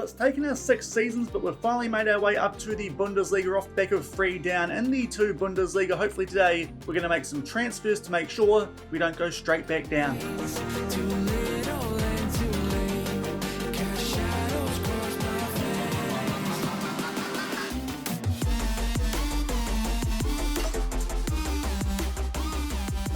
it's taken us 6 seasons, but we've finally made our way up to the Bundesliga off the back of 3 down in the 2 Bundesliga. Hopefully today we're going to make some transfers to make sure we don't go straight back down.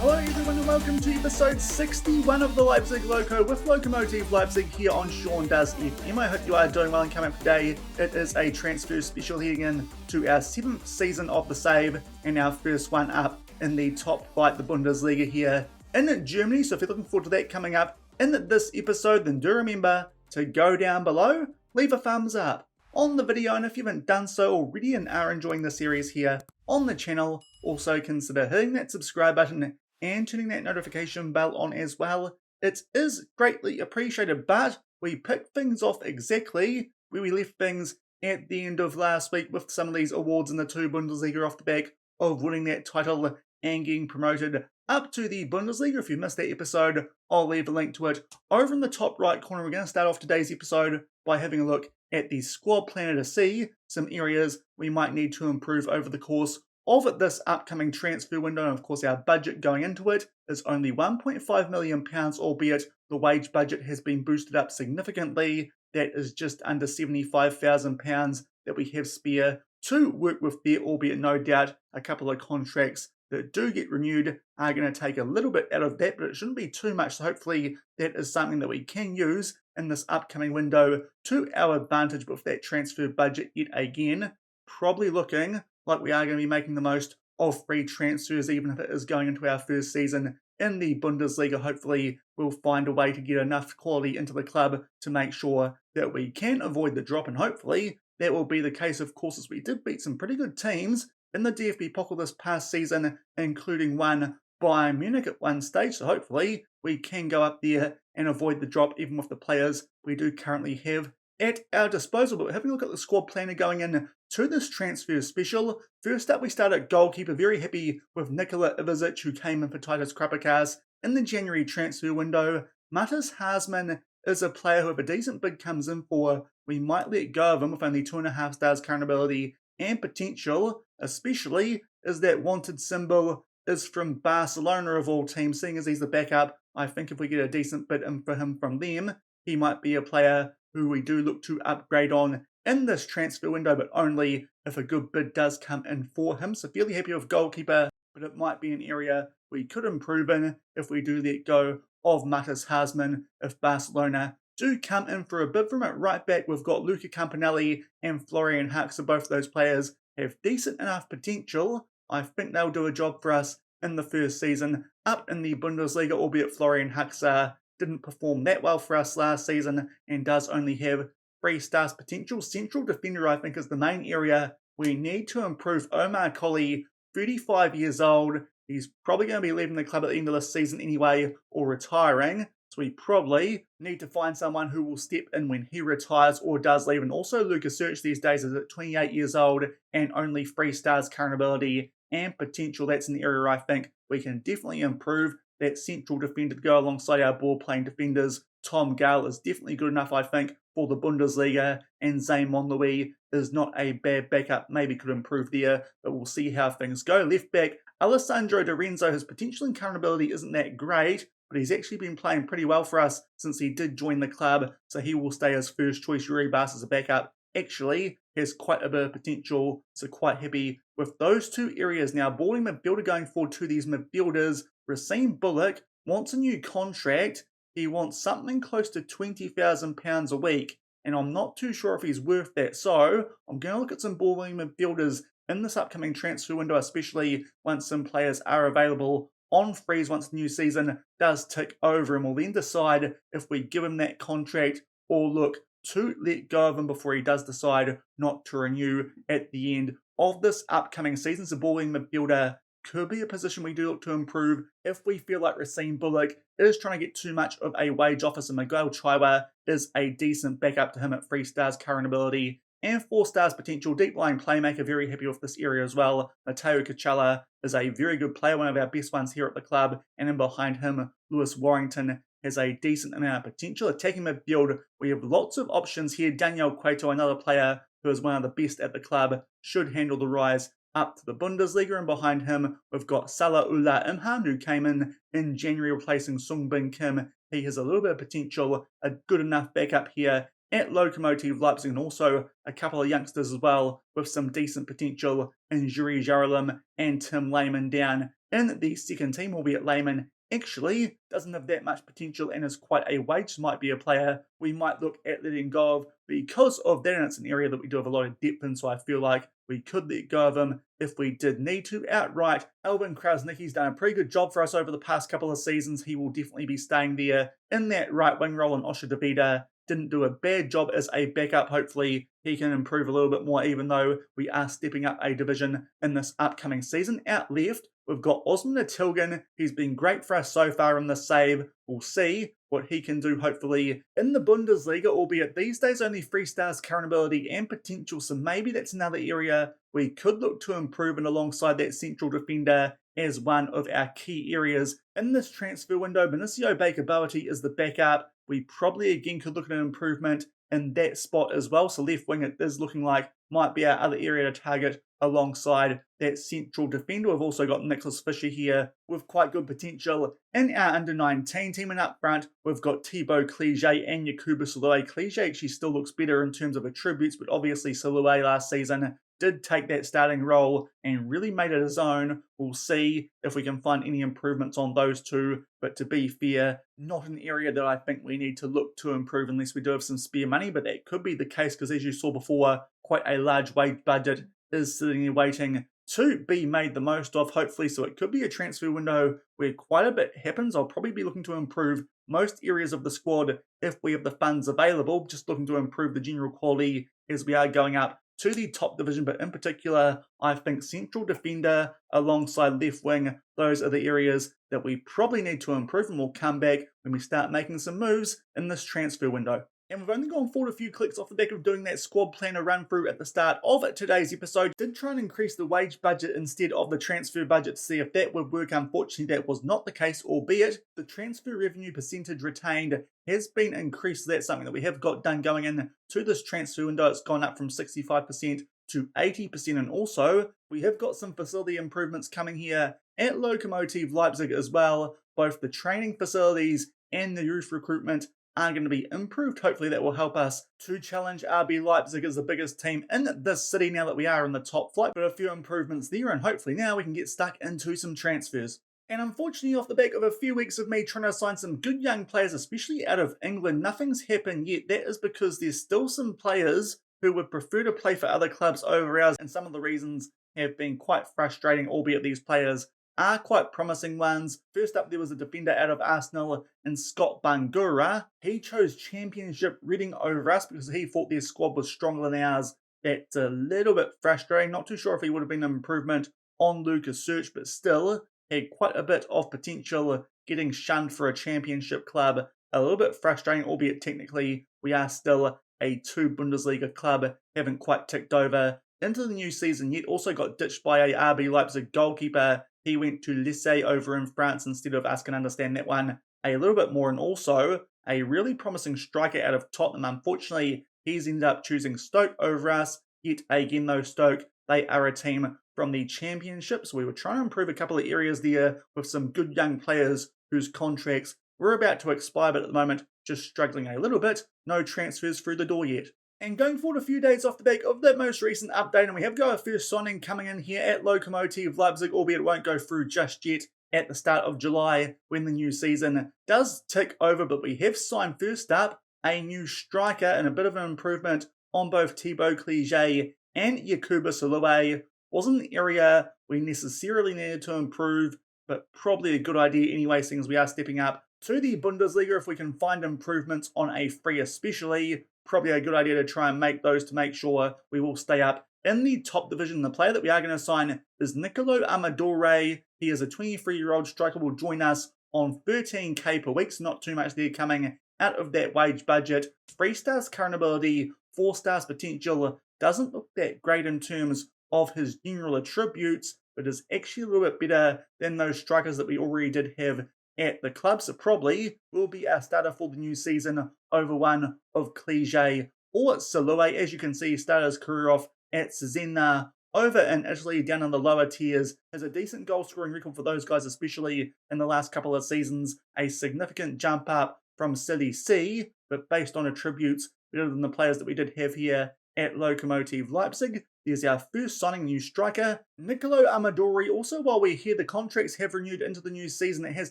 Hello everyone and welcome to episode 61 of the Leipzig Loko with Lokomotive Leipzig here on Sean Does FM. I hope you are doing well and coming up today. It is a transfer special heading in to our 7th season of the save and our first one up in the top flight, the Bundesliga here in Germany. So if you're looking forward to that coming up in this episode, then do remember to go down below, leave a thumbs up on the video, and if you haven't done so already and are enjoying the series here on the channel, also consider hitting that subscribe button and turning that notification bell on as well. It is greatly appreciated, but we picked things off exactly where we left things at the end of last week with some of these awards in the 2 Bundesliga off the back of winning that title and getting promoted up to the Bundesliga. If you missed that episode, I'll leave a link to it over in the top right corner. We're going to start off today's episode by having a look at the squad planner to see some areas we might need to improve over the course of this upcoming transfer window. And of course our budget going into it is only £1.5 million, albeit the wage budget has been boosted up significantly. That is just under £75,000 that we have spare to work with there, albeit no doubt a couple of contracts that do get renewed are going to take a little bit out of that, but it shouldn't be too much. So hopefully that is something that we can use in this upcoming window to our advantage. But with that transfer budget yet again, probably looking like we are going to be making the most of free transfers, even if it is going into our first season in the Bundesliga. Hopefully we'll find a way to get enough quality into the club to make sure that we can avoid the drop, and hopefully that will be the case, of course, as we did beat some pretty good teams in the DFB Pokal this past season, including one Bayern Munich at one stage. So hopefully we can go up there and avoid the drop, even with the players we do currently have at our disposal. But having a look at the squad planner going in to this transfer special. First up, we start at goalkeeper. Very happy with Nikola Ivic, who came in for Titus Krapikas in the January transfer window. Matas Haasman is a player who, if a decent bid comes in for, we might let go of him with only 2.5 stars current ability and potential, especially as that wanted symbol is from Barcelona of all teams. Seeing as he's the backup, I think if we get a decent bid in for him from them, he might be a player who we do look to upgrade on in this transfer window, but only if a good bid does come in for him. So fairly happy with goalkeeper, but it might be an area we could improve in if we do let go of Matas Haasman. If Barcelona do come in for a bid from it, right back we've got Luca Campanelli and Florian Hux. So both of those players have decent enough potential. I think they'll do a job for us in the first season up in the Bundesliga, albeit Florian Hux didn't perform that well for us last season and does only have 3 stars potential. Central defender, I think, is the main area we need to improve. Omar Colley, 35 years old. He's probably going to be leaving the club at the end of this season anyway, or retiring. So we probably need to find someone who will step in when he retires or does leave. And also Lucas Search these days is at 28 years old and only 3 stars current ability and potential. That's an area I think we can definitely improve. That central defender to go alongside our ball-playing defenders. Tom Gale is definitely good enough, I think, for the Bundesliga, and Zane Monlouis is not a bad backup. Maybe could improve there, but we'll see how things go. Left back, Alessandro Di Renzo, his potential and current ability isn't that great, but he's actually been playing pretty well for us since he did join the club, so he will stay as first choice. Yuri Bass as a backup actually has quite a bit of potential, so quite happy with those 2 areas. Now, balling midfielder going forward to these midfielders, Racine Bullock wants a new contract. He wants something close to £20,000 a week, and I'm not too sure if he's worth that. So I'm going to look at some balling midfielders in this upcoming transfer window, especially once some players are available on freeze once the new season does tick over, and we'll then decide if we give him that contract or look to let go of him before he does decide not to renew at the end of this upcoming season. So balling midfielder could be a position we do look to improve if we feel like Racine Bullock is trying to get too much of a wage off us, and Miguel Chaiwa is a decent backup to him at 3 stars current ability and 4 stars potential. Deep line playmaker, very happy with this area as well. Matteo Kachala is a very good player, one of our best ones here at the club, and in behind him, Lewis Warrington has a decent amount of potential. Attacking midfield, we have lots of options here. Daniel Cueto, another player who is one of the best at the club, should handle the rise up to the Bundesliga, and behind him we've got Salah Ullah Imhan, who came in January replacing Sung Bin Kim. He has a little bit of potential, a good enough backup here at Lokomotive Leipzig, and also a couple of youngsters as well with some decent potential in Juri Jaralim and Tim Lehmann down in the second team, albeit Lehmann actually doesn't have that much potential and is quite a wage. Might be a player we might look at letting go of because of that, and it's an area that we do have a lot of depth in, so I feel like we could let go of him if we did need to outright. Albin Krasnicki's done a pretty good job for us over the past couple of seasons. He will definitely be staying there in that right wing role, and Osher Davida didn't do a bad job as a backup. Hopefully he can improve a little bit more, even though we are stepping up a division in this upcoming season. Out left, we've got Osman Tilgan. He's been great for us so far in the save. We'll see what he can do, hopefully, in the Bundesliga, albeit these days only 3 stars current ability and potential, so maybe that's another area we could look to improve, and alongside that central defender as one of our key areas in this transfer window. Benicio Baker-Bowerty is the backup. We probably again could look at an improvement in that spot as well, so left wing it is looking like might be our other area to target alongside that central defender. We've also got Nicholas Fisher here with quite good potential in our under-19 team, and up front we've got Thibaut Clige and Yakuba Salue. Clige actually still looks better in terms of attributes, but obviously Salue last season did take that starting role and really made it his own. We'll see if we can find any improvements on those two, but to be fair, not an area that I think we need to look to improve unless we do have some spare money, but that could be the case because, as you saw before, quite a large wage budget is sitting there waiting to be made the most of, hopefully. So it could be a transfer window where quite a bit happens. I'll probably be looking to improve most areas of the squad if we have the funds available, just looking to improve the general quality as we are going up to the top division. But in particular, I think central defender alongside left wing, those are the areas that we probably need to improve, and we'll come back when we start making some moves in this transfer window. And we've only gone forward a few clicks off the back of doing that squad planner run through at the start of today's episode. Did try and increase the wage budget instead of the transfer budget to see if that would work. Unfortunately, that was not the case, albeit the transfer revenue percentage retained has been increased. So that's something that we have got done going in to this transfer window. It's gone up from 65% to 80%. And also, we have got some facility improvements coming here at Lokomotive Leipzig as well. Both the training facilities and the youth recruitment are going to be improved. Hopefully that will help us to challenge RB Leipzig as the biggest team in this city now that we are in the top flight. But a few improvements there, and hopefully now we can get stuck into some transfers. And unfortunately, off the back of a few weeks of me trying to sign some good young players, especially out of England, nothing's happened yet. That is because there's still some players who would prefer to play for other clubs over ours, and some of the reasons have been quite frustrating, albeit these players are quite promising ones. First up, there was a defender out of Arsenal in Scott Bangura. He chose Championship Reading over us because he thought their squad was stronger than ours. That's a little bit frustrating. Not too sure if he would have been an improvement on Lucas Search, but still had quite a bit of potential getting shunned for a Championship club. A little bit frustrating, albeit technically we are still a 2 Bundesliga club. Haven't quite ticked over into the new season yet. Also got ditched by a RB Leipzig goalkeeper. He went to Lille over in France instead of us. Can understand that one a little bit more. And also a really promising striker out of Tottenham. Unfortunately, he's ended up choosing Stoke over us. Yet again, though, Stoke, they are a team from the Championship. So we were trying to improve a couple of areas there with some good young players whose contracts were about to expire, but at the moment, just struggling a little bit. No transfers through the door yet. And going forward a few days off the back of that most recent update, and we have got our first signing coming in here at Lokomotive Leipzig, albeit it won't go through just yet at the start of July when the new season does tick over. But we have signed first up a new striker and a bit of an improvement on both Thibaut Clige and Yakuba Salue. Wasn't an area we necessarily needed to improve, but probably a good idea anyway, seeing as we are stepping up to the Bundesliga. If we can find improvements on a free especially, probably a good idea to try and make those to make sure we will stay up in the top division. The player that we are going to sign is Nicolo Amadore. He is a 23-year-old striker, will join us on 13k per week, so not too much there coming out of that wage budget. 3 stars current ability, 4 stars potential. Doesn't look that great in terms of his general attributes, but is actually a little bit better than those strikers that we already did have at the club, so probably will be our starter for the new season over one of Cliche or Salue. As you can see, started his career off at Cesena over in Italy, down in the lower tiers. Has a decent goal scoring record for those guys, especially in the last couple of seasons. A significant jump up from City C, but based on attributes better than the players that we did have here at Lokomotive Leipzig. There's our first signing, new striker, Nicolo Amadori. Also, while we're here, the contracts have renewed into the new season. It has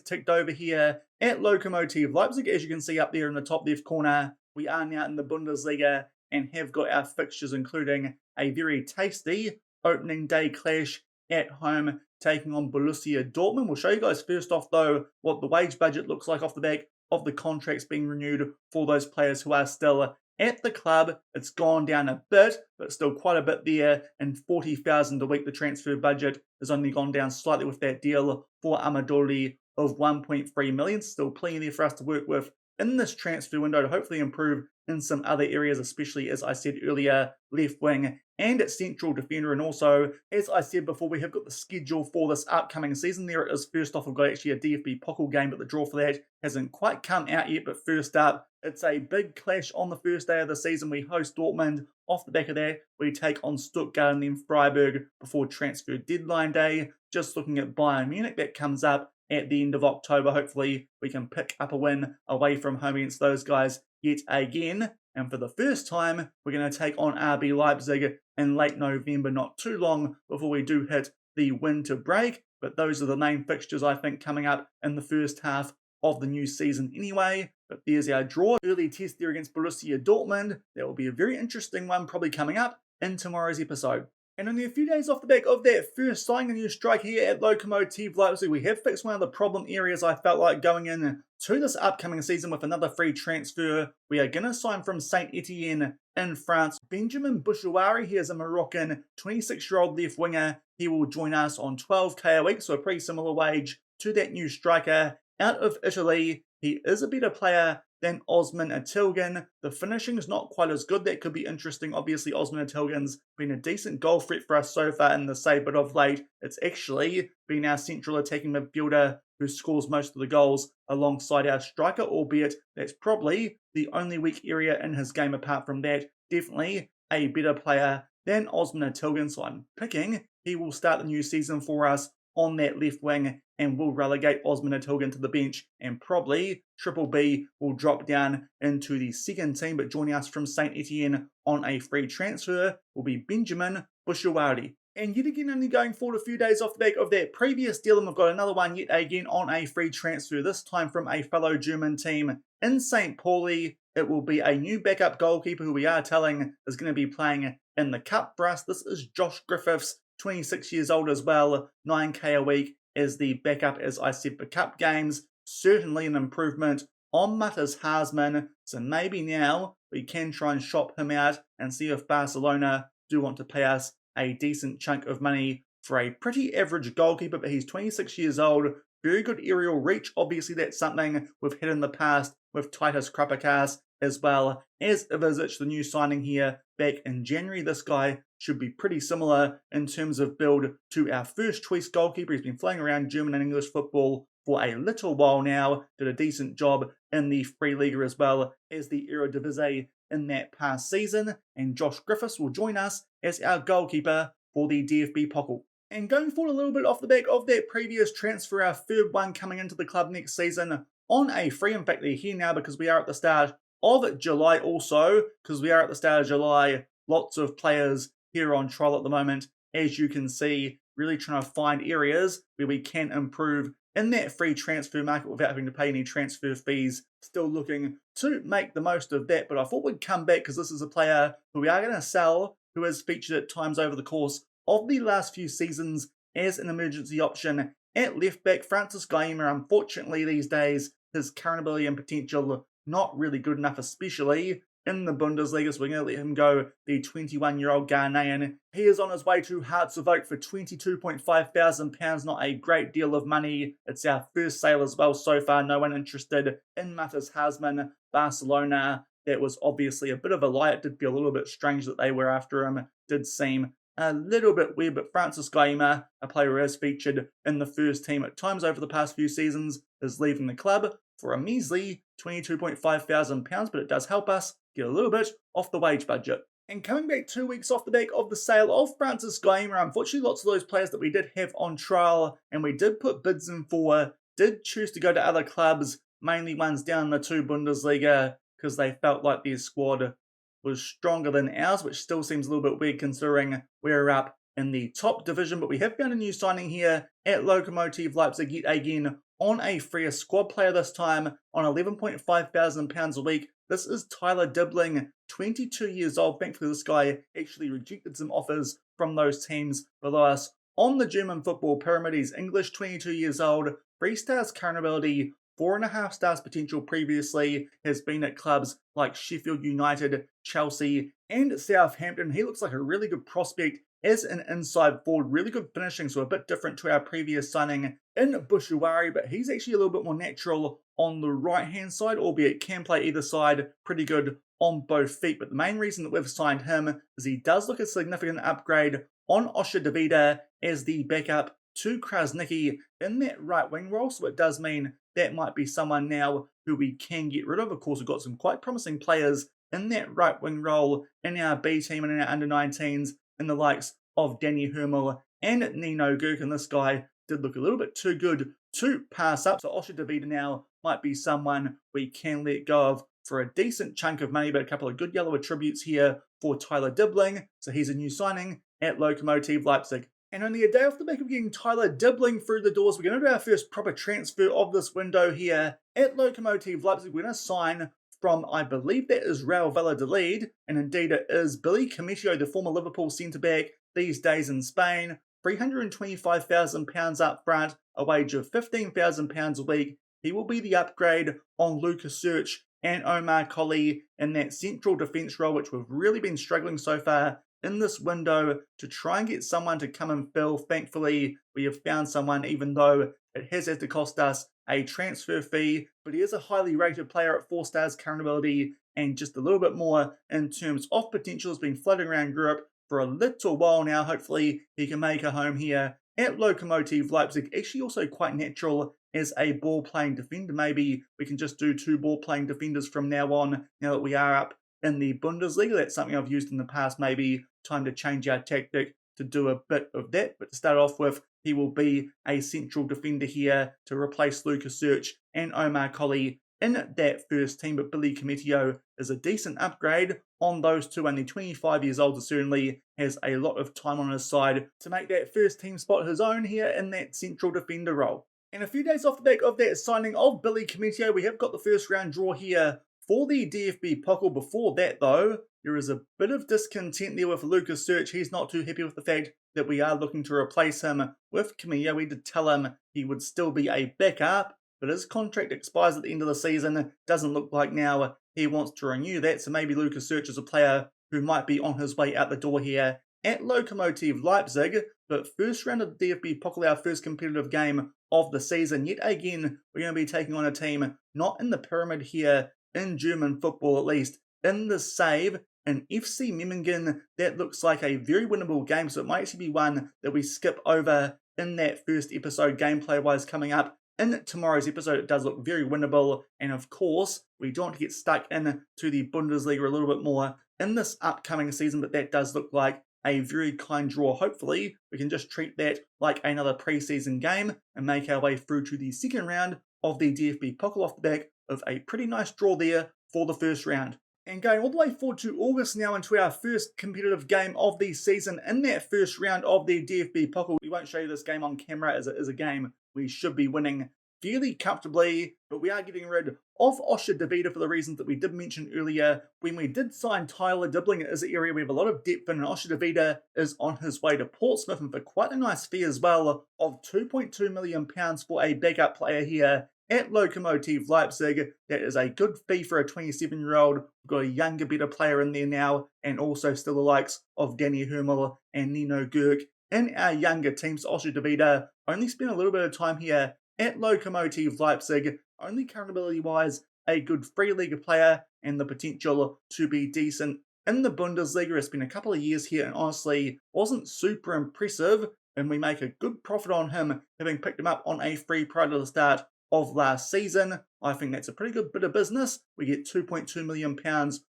ticked over here at Lokomotive Leipzig. As you can see up there in the top left corner, we are now in the Bundesliga and have got our fixtures, including a very tasty opening day clash at home, taking on Borussia Dortmund. We'll show you guys first off, though, what the wage budget looks like off the back of the contracts being renewed for those players who are still at the club. It's gone down a bit, but still quite a bit there, and 40,000 a week. The transfer budget has only gone down slightly with that deal for Amadori of 1.3 million. Still plenty there for us to work with in this transfer window to hopefully improve in some other areas, especially, as I said earlier, left wing and at central defender. And also, as I said before, we have got the schedule for this upcoming season. There it is. First off, we've got actually a DFB Pokal game, but the draw for that hasn't quite come out yet. But first up, it's a big clash on the first day of the season. We host Dortmund. Off the back of that, we take on Stuttgart and then Freiburg before transfer deadline day. Just looking at Bayern Munich, that comes up at the end of October. Hopefully, we can pick up a win away from home against those guys yet again. And for the first time, we're going to take on RB Leipzig in late November, not too long before we do hit the winter break. But those are the main fixtures, I think, coming up in the first half of the new season anyway. But there's our draw. Early test there against Borussia Dortmund. That will be a very interesting one, probably coming up in tomorrow's episode. And only a few days off the back of that first signing, a new striker here at Lokomotive Leipzig, we have fixed one of the problem areas I felt like going in to this upcoming season with another free transfer. We are going to sign from Saint Etienne in France, Benjamin Bouchouari. He is a Moroccan 26-year-old left winger. He will join us on 12k a week, so a pretty similar wage to that new striker out of Italy. He is a better player than Osman Atilgan. The finishing is not quite as good. That could be interesting. Obviously, Osman Atilgan's been a decent goal threat for us so far in the save, but of late, it's actually been our central attacking midfielder who scores most of the goals alongside our striker, albeit that's probably the only weak area in his game. Apart from that, definitely a better player than Osman Atilgan. So I'm picking he will start the new season for us on that left wing and will relegate Osman Atilgan to the bench, and probably Triple B will drop down into the second team. But joining us from Saint Etienne on a free transfer will be Benjamin Bouchouari. And yet again, only going forward a few days off the back of that previous deal, and we've got another one yet again on a free transfer, this time from a fellow German team in St. Pauli. It will be a new backup goalkeeper who we are telling is going to be playing in the cup for us. This is Josh Griffiths, 26 years old as well, 9k a week as the backup, as I said, for cup games. Certainly an improvement on Matthias Haasmann, so maybe now we can try and shop him out and see if Barcelona do want to pay us a decent chunk of money for a pretty average goalkeeper. But he's 26 years old, very good aerial reach. Obviously, that's something we've had in the past with Titus Krapakas, as well as Ivizic, the new signing here back in January. This guy should be pretty similar in terms of build to our first choice goalkeeper. He's been flying around German and English football for a little while now. Did a decent job in the Free Liga as well as the Eredivisie in that past season. And Josh Griffiths will join us as our goalkeeper for the DFB Pokal. And going forward a little bit off the back of that previous transfer, our third one coming into the club next season on a free. In fact, they're here now because we are at the start of July also, because we are at the start of July. Lots of players here on trial at the moment, as you can see, really trying to find areas where we can improve in that free transfer market without having to pay any transfer fees. Still looking to make the most of that, but I thought we'd come back because this is a player who we are going to sell, who has featured at times over the course of the last few seasons as an emergency option at left back. Francis Gaima, unfortunately these days, his current ability and potential not really good enough, especially in the Bundesliga, so we're going to let him go, the 21-year-old Ghanaian. He is on his way to Hearts of Oak for £22,500, not a great deal of money. It's our first sale as well so far. No one interested in Matthias Haasmann. Barcelona, that was obviously a bit of a lie. It did feel a little bit strange that they were after him. Did seem a little bit weird, but Francis Gaima, a player who has featured in the first team at times over the past few seasons, is leaving the club for a measly £22.5 thousand, but it does help us get a little bit off the wage budget. And coming back 2 weeks off the back of the sale of Francis Gaima, unfortunately lots of those players that we did have on trial and we did put bids in for did choose to go to other clubs, mainly ones down in the 2 Bundesliga, because they felt like their squad was stronger than ours, which still seems a little bit weird considering we're up in the top division. But we have found a new signing here at Lokomotive Leipzig yet again on a freer squad player this time on £11.5 thousand a week. This is Tyler Dibling, 22 years old. Thankfully, this guy actually rejected some offers from those teams below us. On the German football pyramid, he's English, 22 years old, 3 stars current ability, 4.5 stars potential previously, has been at clubs like Sheffield United, Chelsea, and Southampton. He looks like a really good prospect as an inside forward, really good finishing, so a bit different to our previous signing in Bushuari, but he's actually a little bit more natural on the right-hand side, albeit can play either side pretty good on both feet. But the main reason that we've signed him is he does look a significant upgrade on Osher Davida as the backup to Krasnicki in that right wing role, so it does mean that might be someone now who we can get rid of. Of course, we've got some quite promising players in that right wing role in our B team and in our under-19s, in the likes of Danny Hermel and Nino Gurk, and this guy did look a little bit too good to pass up. So Osher Davida now might be someone we can let go of for a decent chunk of money, but a couple of good yellow attributes here for Tyler Dibling. So he's a new signing at Lokomotive Leipzig. And only a day off the back of getting Tyler Dibling through the doors, we're going to do our first proper transfer of this window here at Lokomotive Leipzig. We're going to sign from, I believe that is Raul Valladolid, and indeed it is Billy Cometio, the former Liverpool centre-back, these days in Spain. £325,000 up front, a wage of £15,000 a week. He will be the upgrade on Lucas Search and Omar Colley in that central defence role, which we've really been struggling so far in this window to try and get someone to come and fill. Thankfully, we have found someone, even though it has had to cost us a transfer fee, but he is a highly rated player at 4 stars current ability and just a little bit more in terms of potential. Has been floating around Europe for a little while now. Hopefully he can make a home here at Lokomotive Leipzig. Actually also quite natural as a ball-playing defender. Maybe we can just do 2 ball-playing defenders from now on, now that we are up in the Bundesliga. That's something I've used in the past. Maybe time to change our tactic to do a bit of that. But to start off with, he will be a central defender here to replace Lucas Search and Omar Colley in that first team. But Billy Cometio is a decent upgrade on those two. Only 25 years old, so certainly has a lot of time on his side to make that first team spot his own here in that central defender role. And a few days off the back of that signing of Billy Cometio, we have got the first round draw here for the DFB Pokal. Before that though, there is a bit of discontent there with Lucas Search. He's not too happy with the fact that we are looking to replace him with Cometio. We did tell him he would still be a backup, but his contract expires at the end of the season. Doesn't look like now he wants to renew that, so maybe Lucas Search is a player who might be on his way out the door here at Lokomotive Leipzig. But first round of the DFB Pokal, our first competitive game of the season. Yet again, we're going to be taking on a team not in the pyramid here in German football, at least in the save, an FC Memmingen. That looks like a very winnable game, so it might actually be one that we skip over in that first episode gameplay-wise coming up. In tomorrow's episode, it does look very winnable, and of course, we don't want to get stuck in to the Bundesliga a little bit more in this upcoming season, but that does look like a very kind draw. Hopefully, we can just treat that like another pre-season game and make our way through to the second round of the DFB Pokal off the back of a pretty nice draw there for the first round. And going all the way forward to August now into our first competitive game of the season in that first round of the DFB Pokal. We won't show you this game on camera as it is a game we should be winning fairly comfortably, but we are getting rid of Osher Davida for the reasons that we did mention earlier. When we did sign Tyler Dibling, it is an area we have a lot of depth in, and Osher Davida is on his way to Portsmouth, and for quite a nice fee as well of £2.2 million for a backup player here at Lokomotive Leipzig. That is a good fee for a 27-year-old. We've got a younger, better player in there now, and also still the likes of Danny Hermel and Nino Gurk in our younger teams. Osher Davida only spent a little bit of time here at Lokomotive Leipzig, only current ability-wise, a good free league player and the potential to be decent in the Bundesliga. It's been a couple of years here and honestly wasn't super impressive, and we make a good profit on him, having picked him up on a free prior to the start of last season. I think that's a pretty good bit of business. We get £2.2 million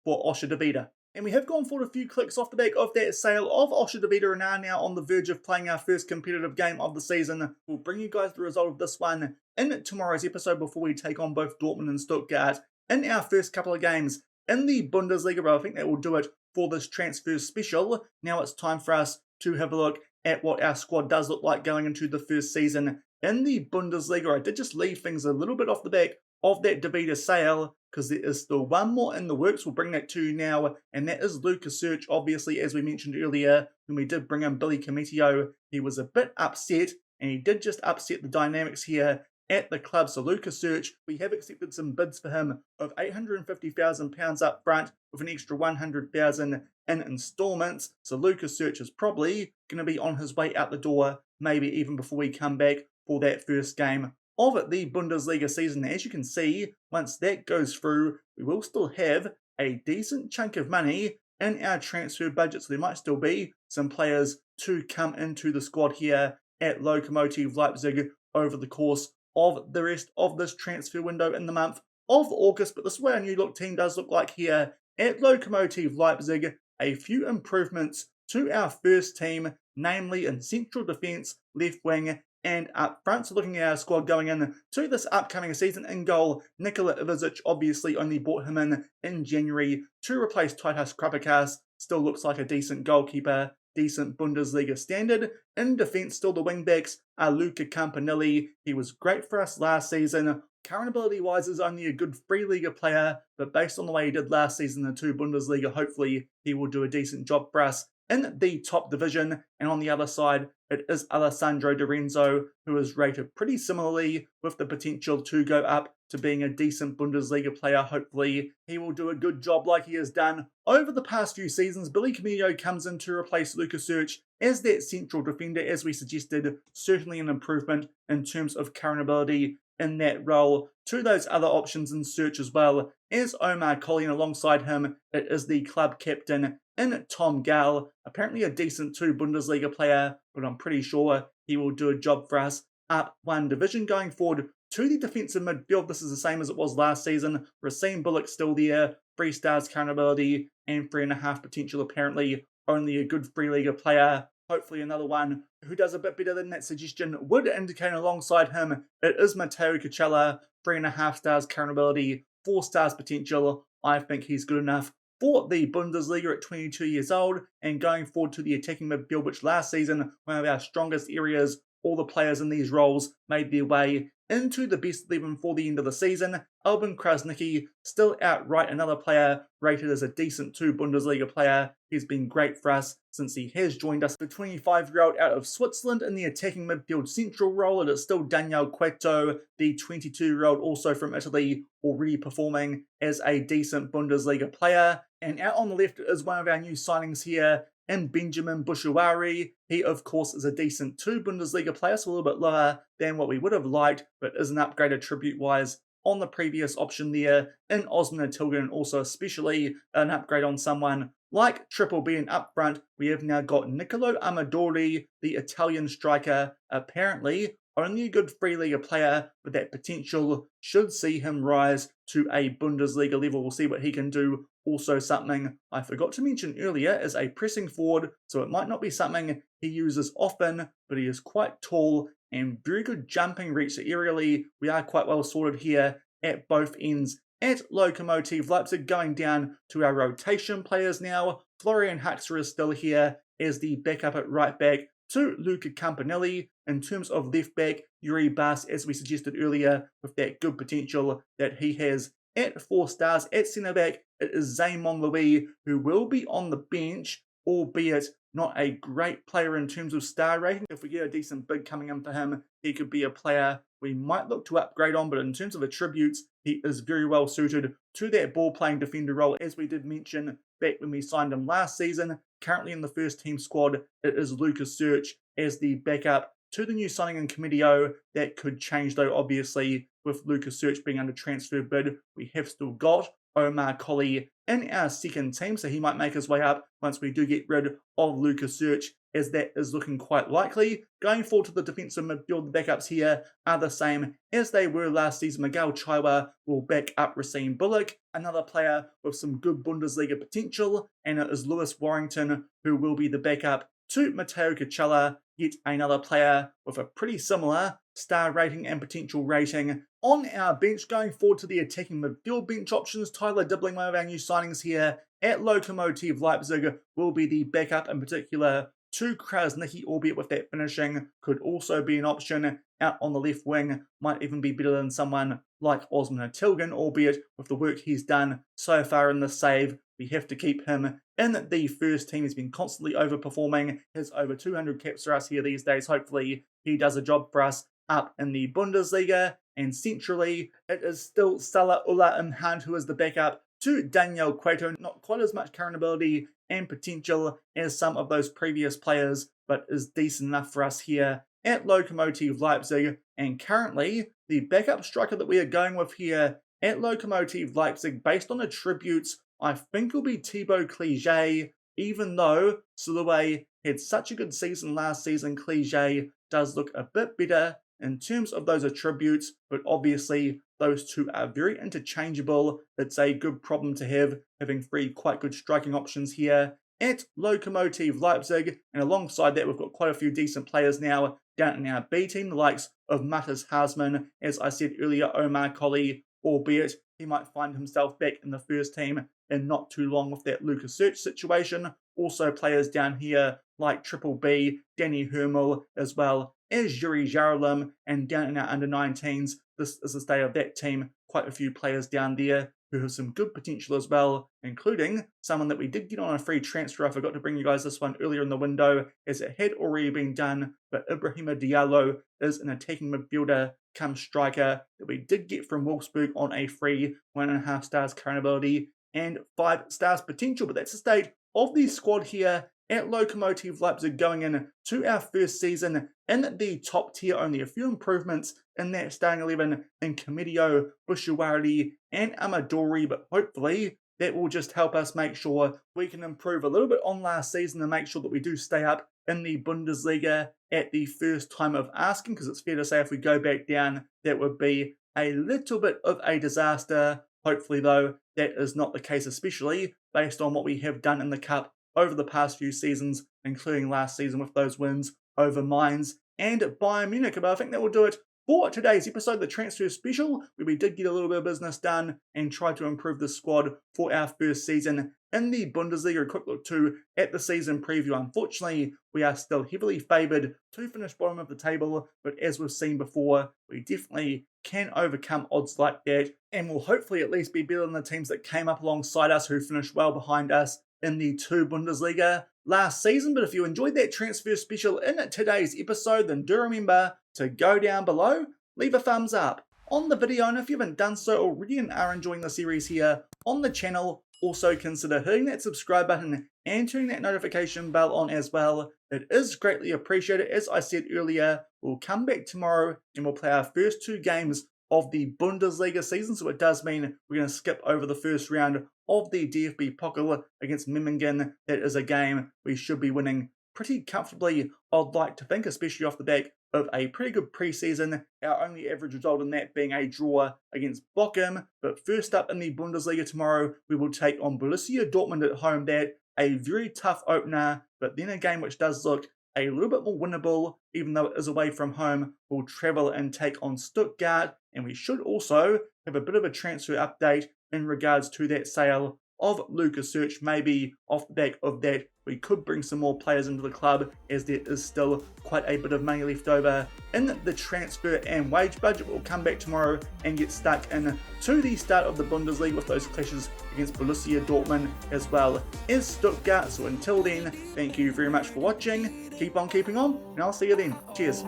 for Osher Davida. And we have gone forward a few clicks off the back of that sale of Osher Davida and are now on the verge of playing our first competitive game of the season. We'll bring you guys the result of this one in tomorrow's episode before we take on both Dortmund and Stuttgart in our first couple of games in the Bundesliga. But I think that will do it for this transfer special. Now it's time for us to have a look at what our squad does look like going into the first season in the Bundesliga. I did just leave things a little bit off the back of that Davida sale because there is still one more in the works. We'll bring that to you now, and that is Lucas Search. Obviously, as we mentioned earlier, when we did bring in Billy Cometio, he was a bit upset, and he did just upset the dynamics here at the club. So Lucas Search, we have accepted some bids for him of £850,000 up front with an extra £100,000 in installments. So Lucas Search is probably going to be on his way out the door, maybe even before we come back for that first game of the Bundesliga season. As you can see, once that goes through, we will still have a decent chunk of money in our transfer budget. So there might still be some players to come into the squad here at Lokomotive Leipzig over the course of the rest of this transfer window in the month of August. But this is what our new look team does look like here at Lokomotive Leipzig. A few improvements to our first team, namely in central defence, left wing, and up front. So looking at our squad going in to this upcoming season, in goal, Nikola Ivic, obviously only bought him in January to replace Titus Krapikas. Still looks like a decent goalkeeper, decent Bundesliga standard. In defence, still the wingbacks are Luca Campanelli. He was great for us last season. Current ability-wise is only a good free Liga player, but based on the way he did last season in the 2 Bundesliga, hopefully he will do a decent job for us in the top division. And on the other side, it is Alessandro Di Renzo, who is rated pretty similarly with the potential to go up to being a decent Bundesliga player. Hopefully he will do a good job like he has done over the past few seasons. Billy Cometio comes in to replace Lucas Search as that central defender, as we suggested. Certainly an improvement in terms of current ability in that role to those other options in Search, as well as Omar Colley, and alongside him it is the club captain in Tom Gall, apparently a decent 2 Bundesliga player, but I'm pretty sure he will do a job for us up 1 division. Going forward to the defensive midfield, this is the same as it was last season. Racine Bullock still there, 3 stars current ability and 3.5 potential, apparently only a good free Liga player. Hopefully another one who does a bit better than that suggestion would indicate. Alongside him, it is Matteo Cacella, 3.5 stars current ability, 4 stars potential. I think he's good enough for the Bundesliga at 22 years old. And going forward to the attacking midfield, which last season, one of our strongest areas, all the players in these roles made their way into the best 11 for the end of the season. Albin Krasnicki, still outright another player rated as a decent 2 Bundesliga player. He's been great for us since he has joined us. The 25-year-old out of Switzerland in the attacking midfield central role. It is still Daniel Cueto, the 22-year-old also from Italy, already performing as a decent Bundesliga player. And out on the left is one of our new signings here, and Benjamin Bouchouari. He, of course, is a decent 2 Bundesliga player, so a little bit lower than what we would have liked, but is an upgrade attribute-wise on the previous option there in Osman Atilgan, and also especially an upgrade on someone like Triple B. And up front, we have now got Nicolo Amadori, the Italian striker, apparently only a good free Liga player, but that potential should see him rise to a Bundesliga level. We'll see what he can do. Also something I forgot to mention earlier is a pressing forward, so it might not be something he uses often, but he is quite tall and very good jumping reach. So aerially, we are quite well sorted here at both ends at Lokomotive Leipzig. Going down to our rotation players now, Florian Huxer is still here as the backup at right back to Luca Campanelli. In terms of left back, Yuri Bas, as we suggested earlier, with that good potential that he has at 4 stars. At centre back, it is Zaymon Louis, who will be on the bench, albeit not a great player in terms of star rating. If we get a decent bid coming in for him, he could be a player we might look to upgrade on, but in terms of attributes, he is very well suited to that ball-playing defender role, as we did mention back when we signed him last season. Currently in the first team squad, it is Lucas Search as the backup to the new signing in Cometio. That could change though, obviously, with Lucas Search being under transfer bid. We have still got Omar Colley in our second team, so he might make his way up once we do get rid of Lucas Search, as that is looking quite likely. Going forward to the defensive midfield, the backups here are the same as they were last season. Miguel Chaiwa will back up Racine Bullock, another player with some good Bundesliga potential, and it is Lewis Warrington who will be the backup to Matteo Cacciella, yet another player with a pretty similar star rating and potential rating. On our bench, going forward to the attacking midfield bench options, Tyler Dibbling, one of our new signings here at Lokomotive Leipzig, will be the backup, in particular to Krasnicki, albeit with that finishing could also be an option. Out on the left wing might even be better than someone like Osman Tilgan, albeit with the work he's done so far in the save, we have to keep him in the first team. He's been constantly overperforming. Has over 200 caps for us here these days. Hopefully he does a job for us up in the Bundesliga. And centrally, it is still Salah Ullah Imhan who is the backup to Daniel Cueto. Not quite as much current ability and potential as some of those previous players, but is decent enough for us here at Lokomotive Leipzig. And currently, the backup striker that we are going with here at Lokomotive Leipzig, based on attributes, I think will be Thibaut Clige. Even though Silhouette had such a good season last season, Clige does look a bit better in terms of those attributes, but obviously those two are very interchangeable. It's a good problem to have, having three quite good striking options here at Lokomotive Leipzig. And alongside that, we've got quite a few decent players now down in our B team, the likes of Matas Hasman, as I said earlier, Omar Colley, albeit he might find himself back in the first team in not too long with that Lucas Search situation. Also players down here like Triple B, Danny Hermel, as well as Yuri Jaralim, and down in our under-19s, this is the state of that team. Quite a few players down there who have some good potential as well, including someone that we did get on a free transfer. I forgot to bring you guys this one earlier in the window, as it had already been done, but Ibrahima Diallo is an attacking midfielder come striker that we did get from Wolfsburg on a free 1.5 stars current ability and 5 stars potential. But that's the state of the squad here at Lokomotive Leipzig going in to our first season in the top tier. Only a few improvements in that starting 11 in Comedio, Bushuwari and Amadori, but hopefully that will just help us make sure we can improve a little bit on last season and make sure that we do stay up in the Bundesliga at the first time of asking, because it's fair to say if we go back down, that would be a little bit of a disaster. Hopefully, though, that is not the case, especially based on what we have done in the Cup over the past few seasons, including last season with those wins over Mainz and Bayern Munich. But I think that will do it for today's episode, the transfer special, where we did get a little bit of business done and try to improve the squad for our first season in the Bundesliga. A quick look too at the season preview. Unfortunately, we are still heavily favoured to finish bottom of the table, but as we've seen before, we definitely can overcome odds like that and will hopefully at least be better than the teams that came up alongside us who finished well behind us in the 2 Bundesliga last season. But if you enjoyed that transfer special in today's episode, then do remember to go down below, leave a thumbs up on the video, and if you haven't done so already and are enjoying the series here on the channel, also consider hitting that subscribe button and turning that notification bell on as well. It is greatly appreciated. As I said earlier, we'll come back tomorrow and we'll play our first 2 games of the Bundesliga season, so it does mean we're going to skip over the first round of the DFB Pokal against Memmingen. That is a game we should be winning pretty comfortably, I'd like to think, especially off the back of a pretty good preseason. Our only average result in that being a draw against Bochum. But first up in the Bundesliga tomorrow, we will take on Borussia Dortmund at home. That a very tough opener, but then a game which does look a little bit more winnable, even though it is away from home. We'll travel and take on Stuttgart, and we should also have a bit of a transfer update in regards to that sale of Lucas Search. Maybe off the back of that, we could bring some more players into the club, as there is still quite a bit of money left over in the transfer and wage budget. We'll come back tomorrow and get stuck in to the start of the Bundesliga with those clashes against Borussia Dortmund as well as Stuttgart. So until then, thank you very much for watching. Keep on keeping on, and I'll see you then. Cheers.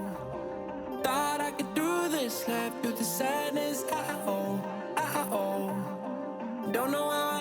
Thought I could do this, left with the sadness I owe. Don't know how